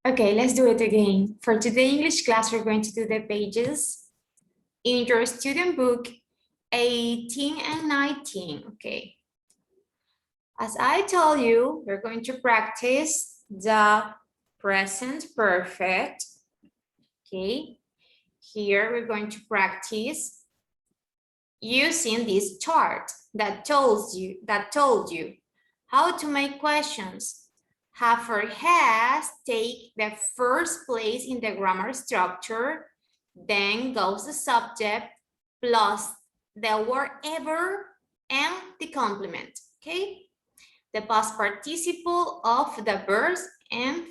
Okay, let's do it again. For today English class, we're going to do the pages in your student book 18 and 19, okay? As I told you, we're going to practice the present perfect, okay? Here we're going to practice using this chart that told you how to make questions. Have or has take the first place in the grammar structure, then goes the subject plus the word ever and the complement, okay? The past participle of the verbs and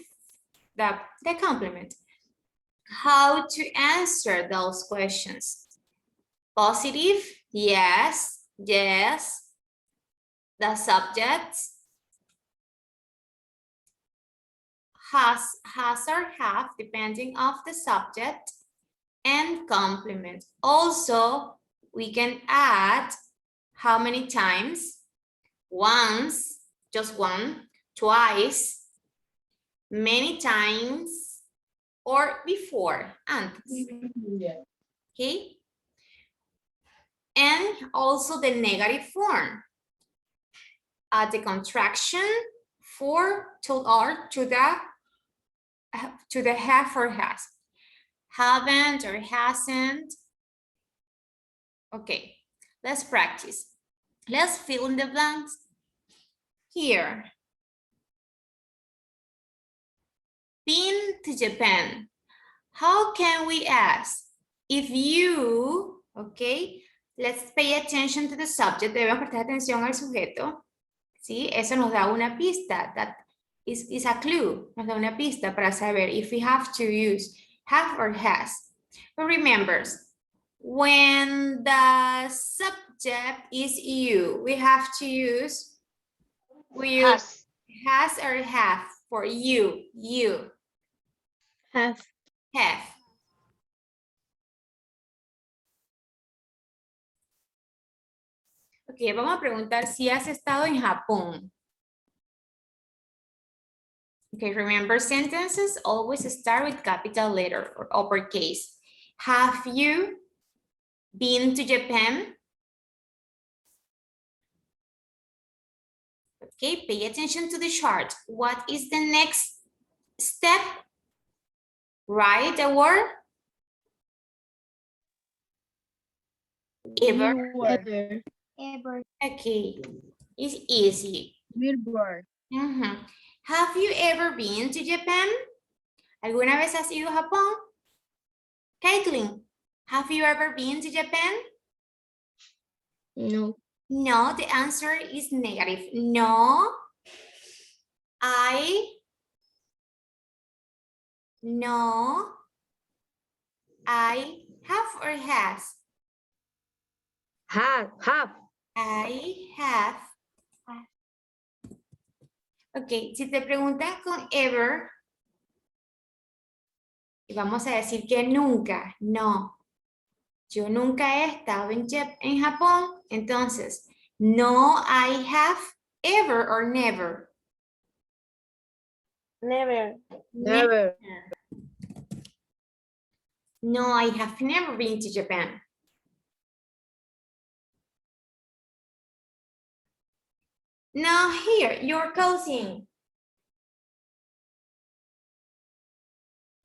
the complement. How to answer those questions? Positive, yes, yes. The subject, has or have, depending of the subject, and complement. Also, we can add how many times? Once, just one, twice, many times, or before, antes. Okay? And also the negative form. Add the contraction for to the have or has. Haven't or hasn't. Okay, let's practice. Let's fill in the blanks. Here. Been to Japan. How can we ask? If you, okay, let's pay attention to the subject. Debemos prestar atención al sujeto. ¿Sí? Eso nos da una pista. That is a clue. Nos da una pista para saber if we have to use have or has. But remember, when the subject is you, we have to use has or have for you. Have. Ok, vamos a preguntar si has estado en Japón. Okay, remember sentences always start with capital letter or uppercase. Have you been to Japan? Okay, pay attention to the chart. What is the next step? Write the word. Ever. Okay, it's easy. Billboard. Have you ever been to Japan? ¿Alguna vez has ido a Japón? Caitlin, have you ever been to Japan? No. No, the answer is negative. No, I have or has? Have. I have. Ok, si te preguntan con ever, vamos a decir que nunca, no. Yo nunca he estado en Japón, entonces, no, I have ever or never. Never. No, I have never been to Japan. Now here, your cousin.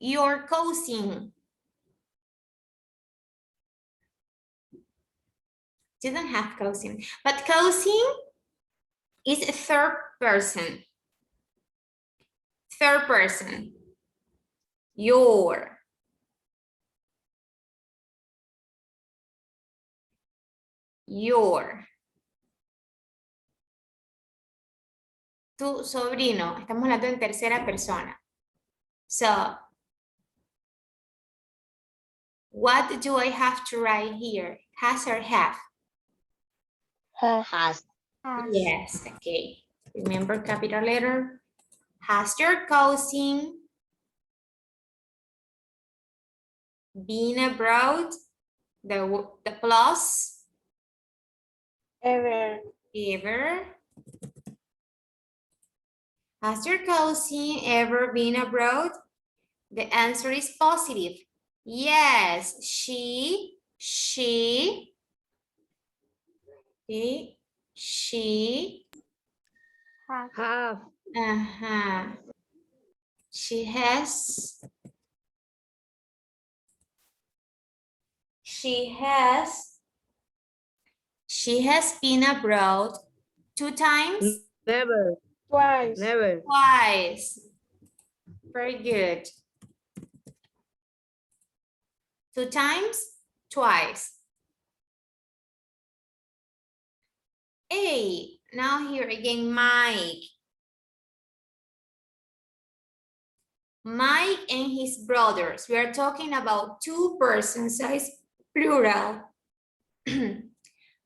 Your cousin. Didn't have cousin, but cousin is a third person. Third person. Your. Tu sobrino. Estamos hablando en tercera persona. So, what do I have to write here? Has or have? Has. Yes, okay. Remember capital letter. Has your cousin been abroad? The plus. Ever. Has your cousin ever been abroad? The answer is positive. Yes, okay, she Have. She has been abroad 2 times? Never. Twice. Never. Twice. Very good. 2 times? Twice. Hey, now here again, Mike. Mike and his brothers. We are talking about 2 persons, so it's plural.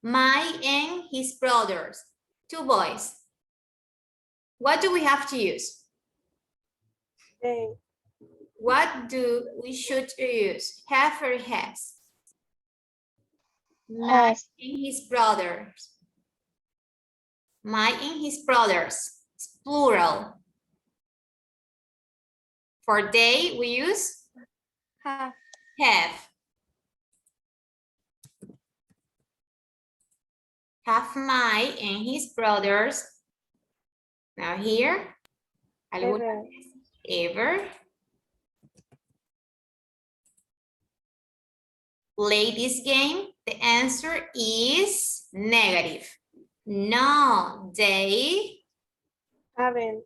Mike and his brothers, 2 boys. What do we have to use? They. What do we should use? Have or has? Mike Has. and his brothers. Mike and his brothers. It's plural. For they, we use Have. Have Mike and his brothers. Now here, Ever. ever play this game? The answer is negative. No, they Haven't.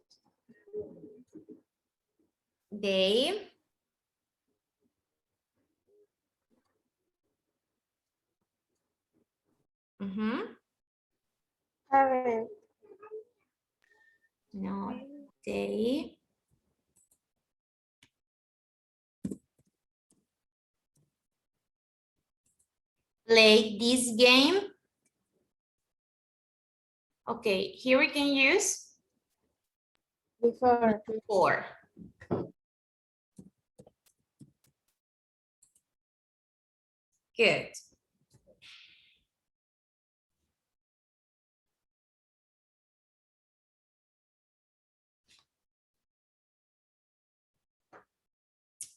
Haven't. No, they play this game. Okay, here we can use Before. for. Good.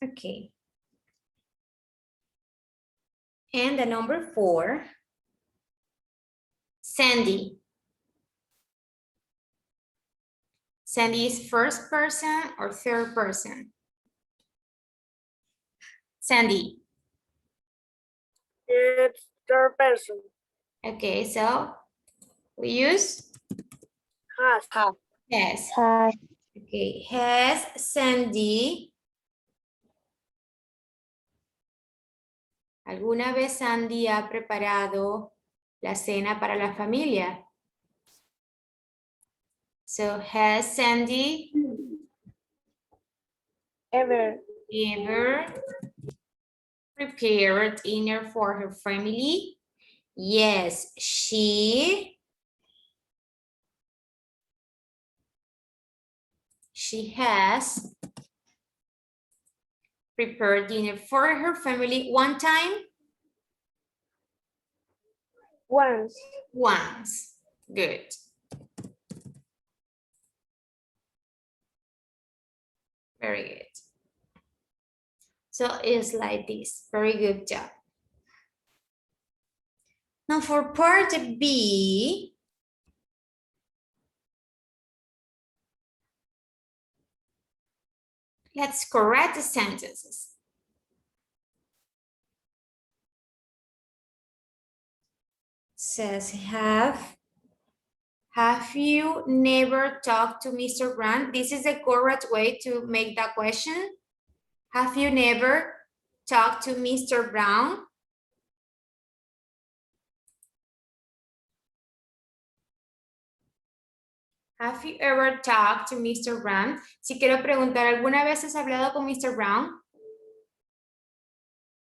Okay. And the number 4, Sandy. Sandy is first person or third person? Sandy. It's third person. Okay, so we use Has. has. Has. Okay, has Sandy. ¿Alguna vez Sandy ha preparado la cena para la familia? So, has Sandy Ever. prepared dinner for her family? Yes, she has prepared dinner for her family 1 time? Once. Once. Good. Very good. So it's like this. Very good job. Now for part B, let's correct the sentences. Says have you never talked to Mr. Grant? This is the correct way to make that question. Have you never talked to Mr. Brown? Have you ever talked to Mr. Brown? Si quiero preguntar, ¿alguna vez has hablado con Mr. Brown?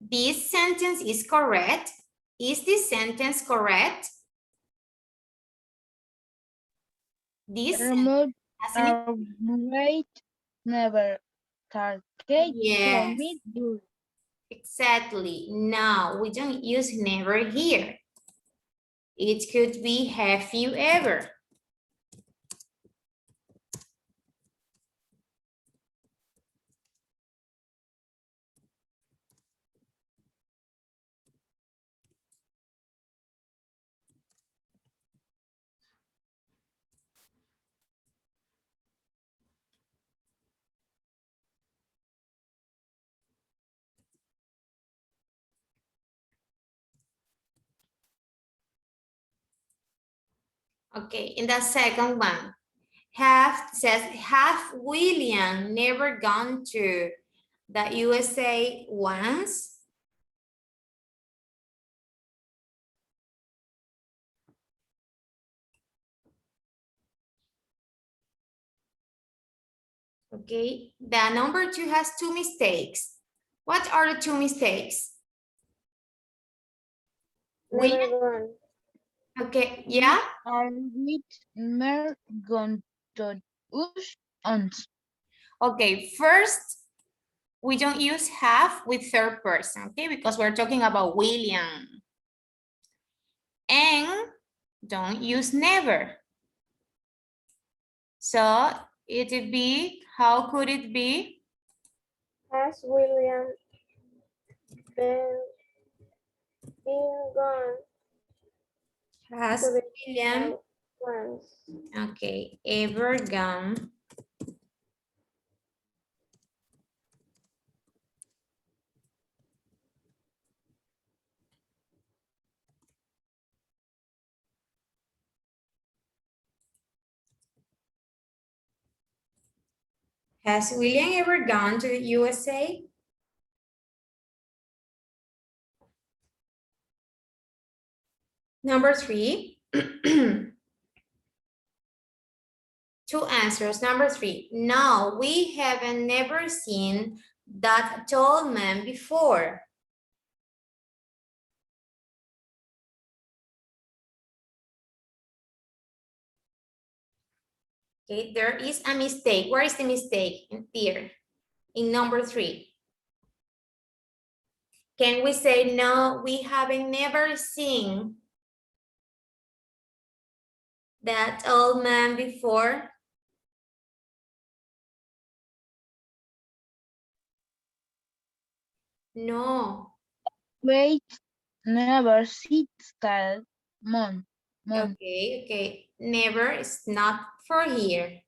This sentence is correct. Is this sentence correct? This Remote sentence wait never target yes. for me do. Exactly. No, we don't use never here. It could be have you ever. Okay, in the second one, have William never gone to the USA once? Okay, the number 2 has 2 mistakes. What are the 2 mistakes? Never William, gone. okay, yeah? Are we never going to use ons? Okay, first, we don't use have with third person, okay? Because we're talking about William. And don't use never. So it would be, how could it be? Has William been gone Has to the William, once? okay, ever gone Has William ever gone to the USA? Number 3. 2 answers. Number 3. No, we haven't never seen that tall man before. Okay, there is a mistake. Where is the mistake? Here, in number 3. Can we say, no, we haven't never seen that old man before? No. Wait, never sit still. Mon. Okay, okay. Never is not for here.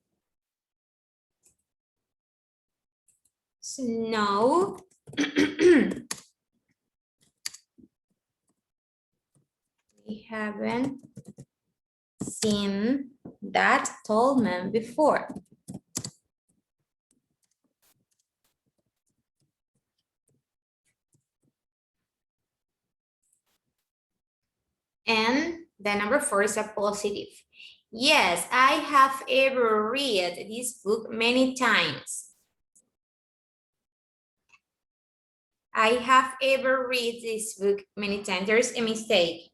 So, no. We haven't seen that tall man before. And the number 4 is a positive. Yes, I have ever read this book many times. I have ever read this book many times. There's a mistake.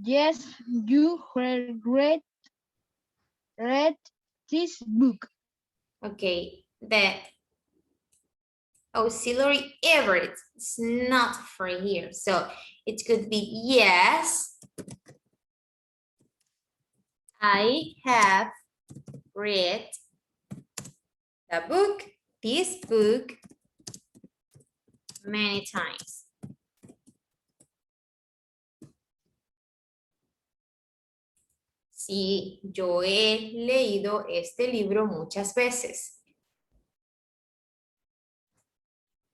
Yes, you read this book. Okay, the auxiliary ever it's not for here. So it could be yes, I have read the book, this book, many times. Sí, yo he leído este libro muchas veces.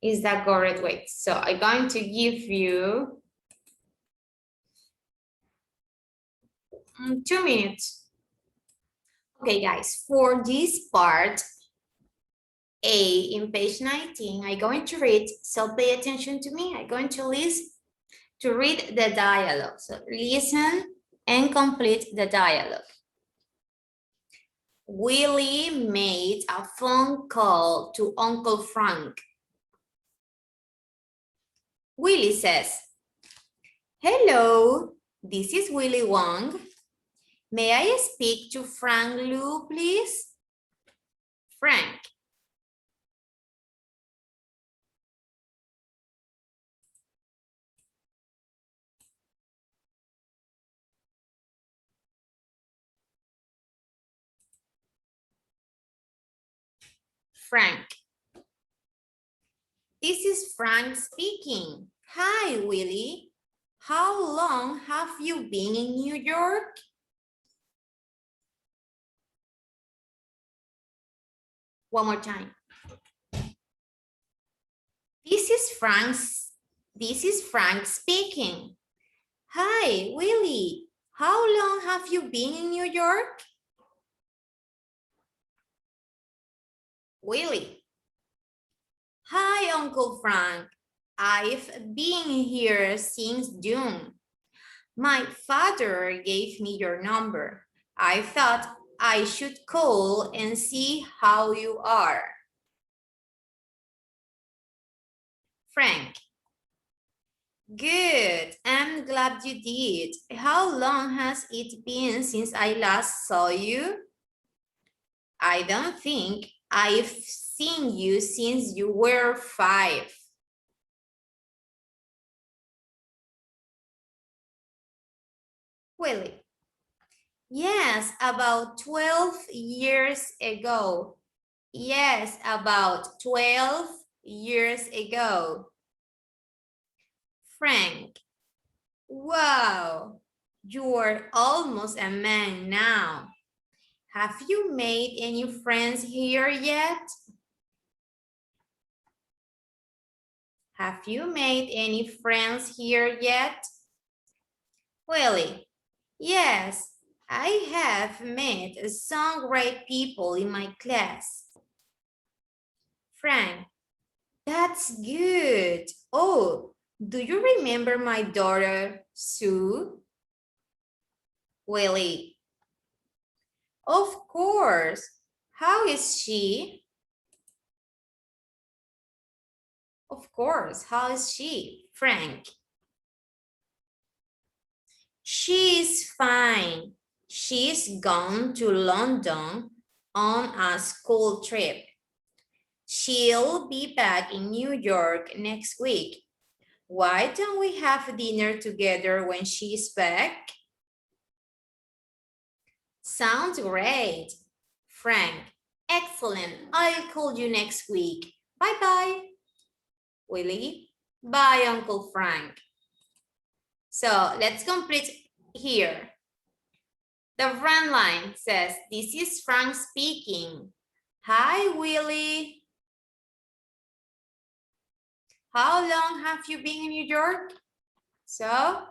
Is that correct? Wait, so I'm going to give you 2 minutes. Okay, guys, for this part, A, in page 19, I'm going to read, so pay attention to me. I'm going to listen to read the dialogue. So listen and complete the dialogue. Willie made a phone call to Uncle Frank. Willie says, hello, this is Willie Wong. May I speak to Frank Liu, please? Frank. Frank. This is Frank speaking. Hi, Willie. How long have you been in New York? One more time. This is Frank This is Frank speaking. Hi, Willie. How long have you been in New York? Willie. Hi, Uncle Frank. I've been here since June. My father gave me your number. I thought I should call and see how you are. Frank. Good. I'm glad you did. How long has it been since I last saw you? I don't think I've seen you since you were 5. Willie. Yes, about 12 years ago. Yes, about 12 years ago. Frank. Wow, you're almost a man now. Have you made any friends here yet? Have you made any friends here yet? Willie, yes, I have met some great people in my class. Frank, that's good. Oh, do you remember my daughter, Sue? Willie, of course. How is she? Of course. How is she? Frank. She's fine. She's gone to London on a school trip. She'll be back in New York next week. Why don't we have dinner together when she's back? Sounds great. Frank, excellent. I'll call you next week. Bye-bye. Willie, bye, Uncle Frank. So let's complete here. The front line says, this is Frank speaking. Hi, Willie. How long have you been in New York? So,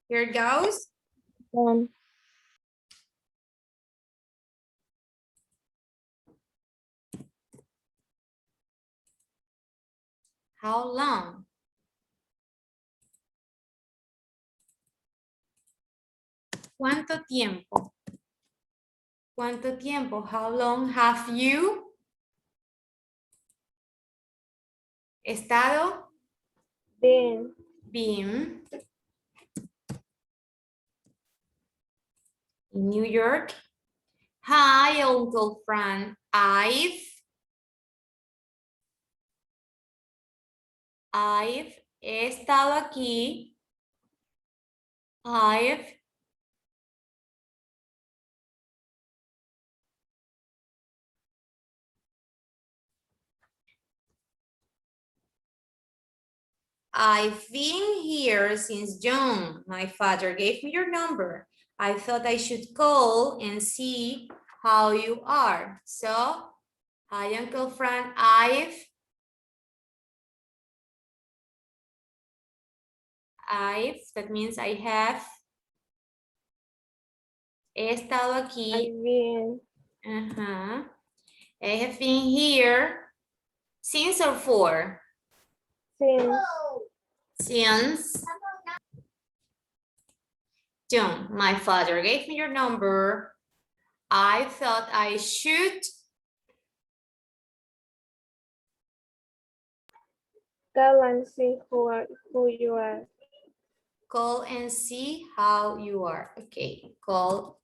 here it goes. How long? ¿Cuánto tiempo? ¿Cuánto tiempo? How long have you estado? Been. Been in New York? Hi, Uncle Frank. I've he estado aquí. I've been here since June. My father gave me your number. I thought I should call and see how you are. So, hi, Uncle Frank. That means I have. He estado aquí. I've been. I have been here since or for? Since June. My father gave me your number. I thought I should Call and see who you are. call and see how you are. Okay, call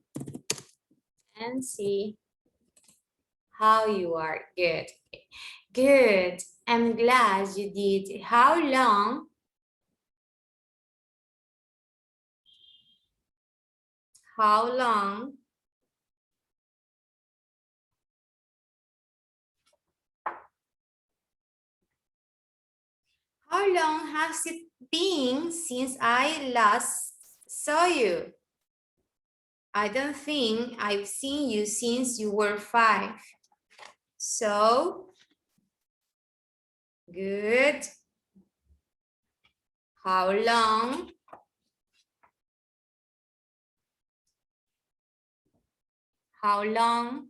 and see how you are. Good. Good. I'm glad you did. How long? How long? How long has it been since I last saw you? I don't think I've seen you since you were 5. So, Good. How long? How long?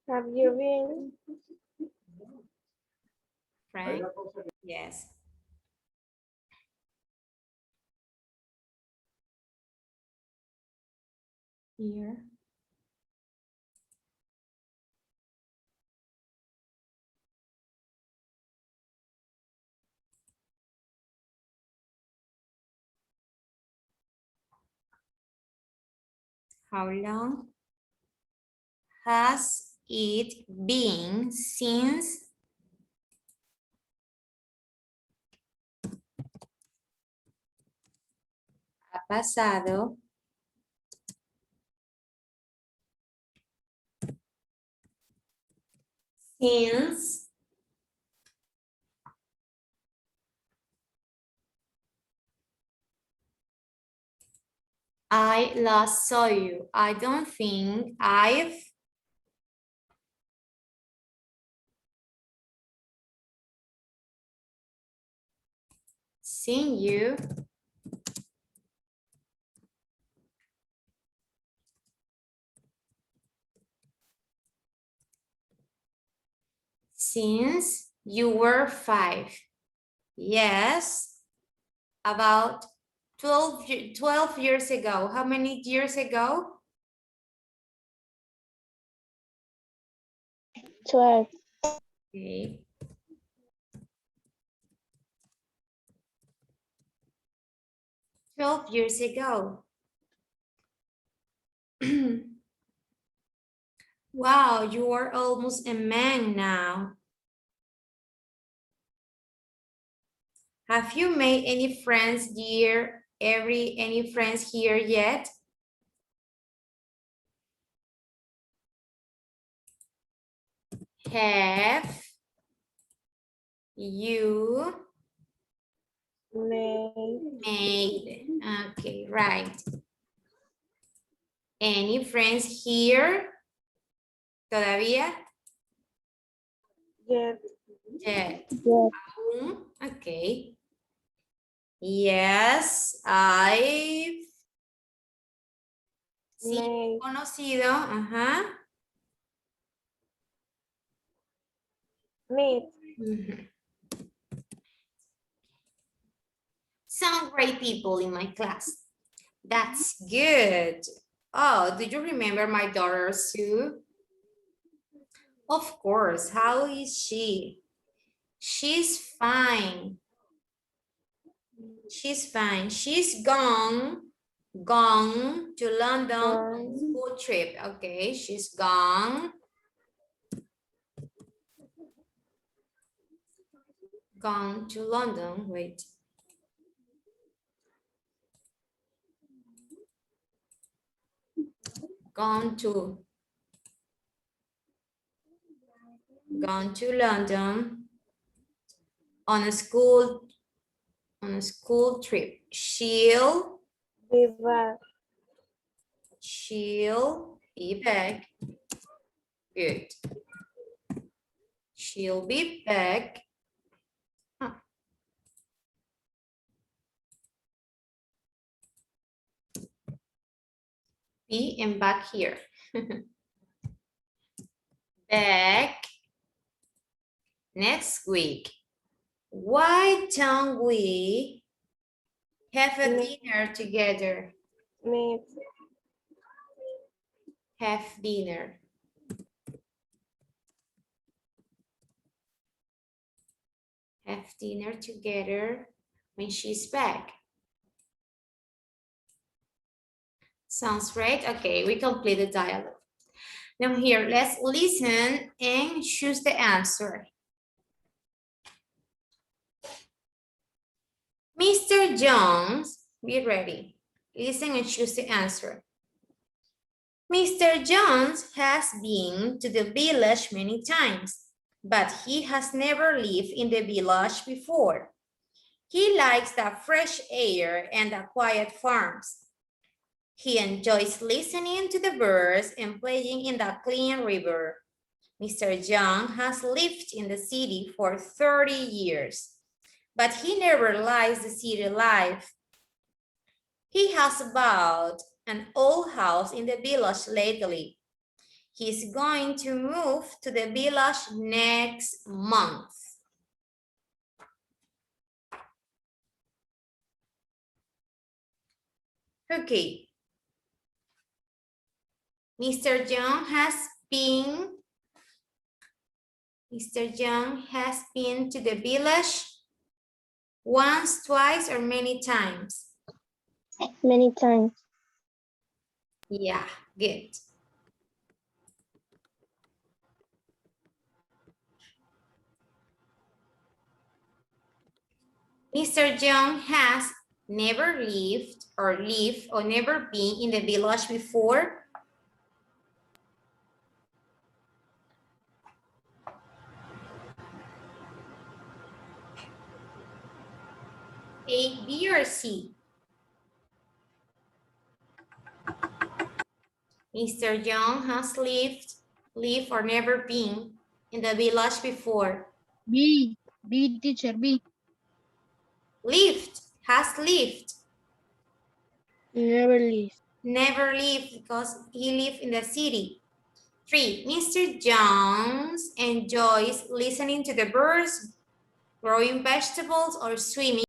Have you been? Frank? Yes. Here. How long has it been since ha pasado since I last saw you? I don't think I've seen you since you were 5. Yes, about 12 years ago. How many years ago? 12. Okay. "12 years ago." Wow, you are almost a man now. Have you made any friends here? Any friends here yet? Have you made? Okay, right. Any friends here? ¿Todavía? Yet. Yet. Yet. Okay. Yes, I've sí, Made. conocido. Ajá. Meet. Mhm. Some great people in my class. That's good. Oh, do you remember my daughter Sue? Of course. How is she? She's fine. She's fine. She's gone to London on school trip. Okay, she's gone to London. Wait. Gone to London on a school trip. She'll Be back. be back. Good. She'll be back. Huh. Be and back here. Back next week. Why don't we have a dinner together? Meet. Have dinner. Have dinner together when she's back. Sounds right? Okay, we complete the dialogue. Now here, let's listen and choose the answer. Mr. Jones, be ready. Listen and choose the answer. Mr. Jones has been to the village many times, but he has never lived in the village before. He likes the fresh air and the quiet farms. He enjoys listening to the birds and playing in the clean river. Mr. Young has lived in the city for 30 years, but he never likes the city life. He has bought an old house in the village lately. He's going to move to the village next month. Okay. Mr. Young has been to the village once, twice, or many times. Many times. Yeah, good. Mr. Young has never lived or never been in the village before. A, B, or C? Mr. Young has lived or never been in the village before. B, teacher, B. Has lived. Never leave. Never lived because he lived in the city. 3, Mr. Jones enjoys listening to the birds, growing vegetables, or swimming